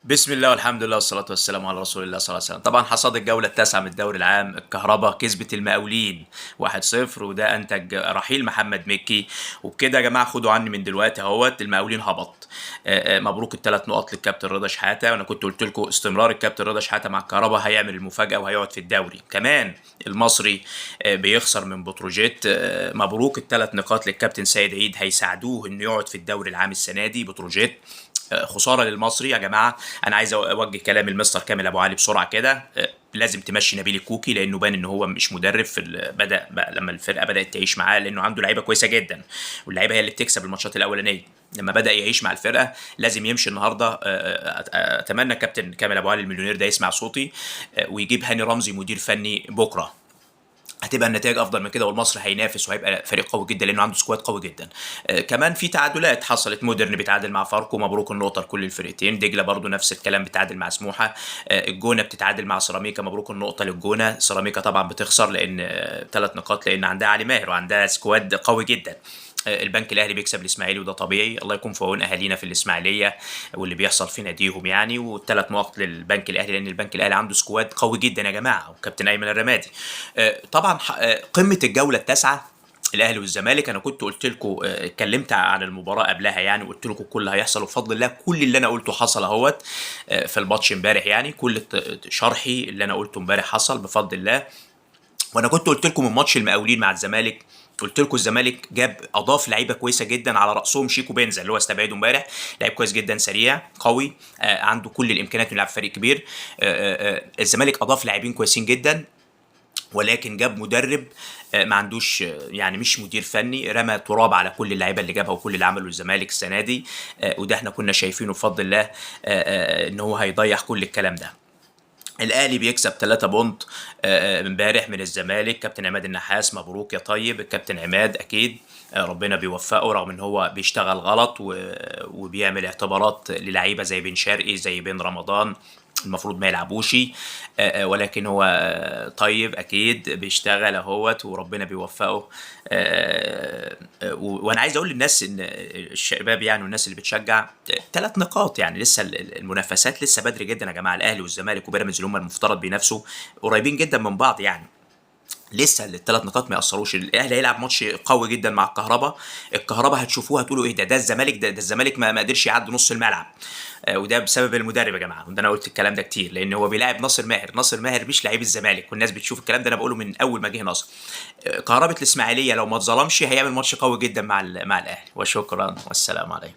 بسم الله والحمد لله والصلاة والسلام على رسول الله صلى الله عليه وسلم. طبعا حصاد الجولة التاسعة من الدوري العام، الكهرباء كسبت المقاولين 1-0، وده أنتج رحيل محمد مكي. وبكده يا جماعة خدوا عني من دلوقتي اهوت المقاولين هبط. مبروك الثلاث نقط للكابتن رضا شحاتة، وأنا كنت قلت لكم استمرار الكابتن رضا شحاتة مع الكهرباء هيعمل المفاجأة وهيقعد في الدوري. كمان المصري بيخسر من بتروجيت. مبروك الثلاث نقاط للكابتن سيد عيد، هيساعدوه إنه يقعد في الدوري العام السنة دي. بتروجيت خساره للمصري يا جماعه. انا عايز اوجه كلام المستر كامل ابو علي بسرعه كده. لازم تمشي نبيل الكوكي، لانه بان ان هو مش مدرب في بدا بقى لما الفرقه بدات تعيش معاه، لانه عنده لعيبه كويسه جدا، واللعيبه هي اللي بتكسب الماتشات الاولانيه. لما بدا يعيش مع الفرقه لازم يمشي النهارده. اتمنى كابتن كامل ابو علي المليونير ده يسمع صوتي، ويجيب هاني رمزي مدير فني بكره. هتبقى النتائج افضل من كده، والمصري هينافس وهيبقى فريق قوي جدا لانه عنده سكواد قوي جدا. كمان في تعادلات حصلت. مودرن بيتعادل مع فاركو، مبروك النقطه لكل الفرقتين. دجله برضو نفس الكلام بتعادل مع سموحه. الجونه بتتعادل مع سيراميكا، مبروك النقطه للجونه. سيراميكا طبعا بتخسر لان 3 نقاط، لان عندها علي ماهر وعندها سكواد قوي جدا. البنك الاهلي بيكسب الاسماعيلي، وده طبيعي. الله يكون في عون اهالينا في الاسماعيليه واللي بيحصل في ناديهم يعني. والثلاث نقط للبنك الاهلي، لان البنك الاهلي عنده سكواد قوي جدا يا جماعه، وكابتن ايمن الرمادي. طبعا قمه الجوله التاسعه الاهلي والزمالك. انا كنت قلت لكم، اتكلمت عن المباراه قبلها يعني، وقلت لكم كل اللي هيحصل، وبفضل الله كل اللي انا قلته حصل اهوت. في الماتش امبارح يعني كل شرحي اللي انا قلته امبارح حصل بفضل الله. وانا كنت قلت لكم من ماتش المقاولين مع الزمالك، قلت لكم الزمالك اضاف لعيبه كويسه جدا، على راسهم شيكو بنزا اللي هو استبعده امبارح. لعيب كويس جدا، سريع قوي، عنده كل الامكانيات انه يلعب في فريق كبير. الزمالك اضاف لاعبين كويسين جدا، ولكن جاب مدرب ما عندوش، يعني مش مدير فني، رمى تراب على كل اللعيبه اللي جابها وكل اللي عمله الزمالك السنه دي. وده احنا كنا شايفينه بفضل الله، ان هو هيضيع كل الكلام ده. الاهلي بيكسب 3 بونت امبارح من الزمالك. كابتن عماد النحاس مبروك يا طيب. الكابتن عماد اكيد ربنا بيوفقه، رغم ان هو بيشتغل غلط وبيعمل اعتبارات للعيبه زي بن شرقي زي بن رمضان، المفروض ما يلعبوش. ولكن هو طيب اكيد بيشتغل اهوت وربنا بيوفقه. وانا عايز اقول للناس ان الشباب يعني والناس اللي بتشجع، 3 نقاط يعني، لسه المنافسات لسه بدري جدا يا جماعه. الاهلي والزمالك وبيراميدز اللي هم المفترض بينافسوا قريبين جدا من بعض يعني. لسه ال3 نقاط ما ياثروش. الاهلي هيلعب ماتش قوي جدا مع الكهرباء. الكهرباء هتشوفوها هتقولوا ايه ده الزمالك، ده الزمالك ما قدرش يعدي نص الملعب. وده بسبب المدرب يا جماعه، وده انا قلت الكلام ده كتير، لان هو بيلاعب ناصر ماهر. ناصر ماهر مش لعيب الزمالك، والناس بتشوف الكلام ده انا بقوله من اول ما جه ناصر. كهرباء الاسماعيليه لو ما اتظلمش هيعمل ماتش قوي جدا مع الاهلي. وشكرا والسلام عليكم.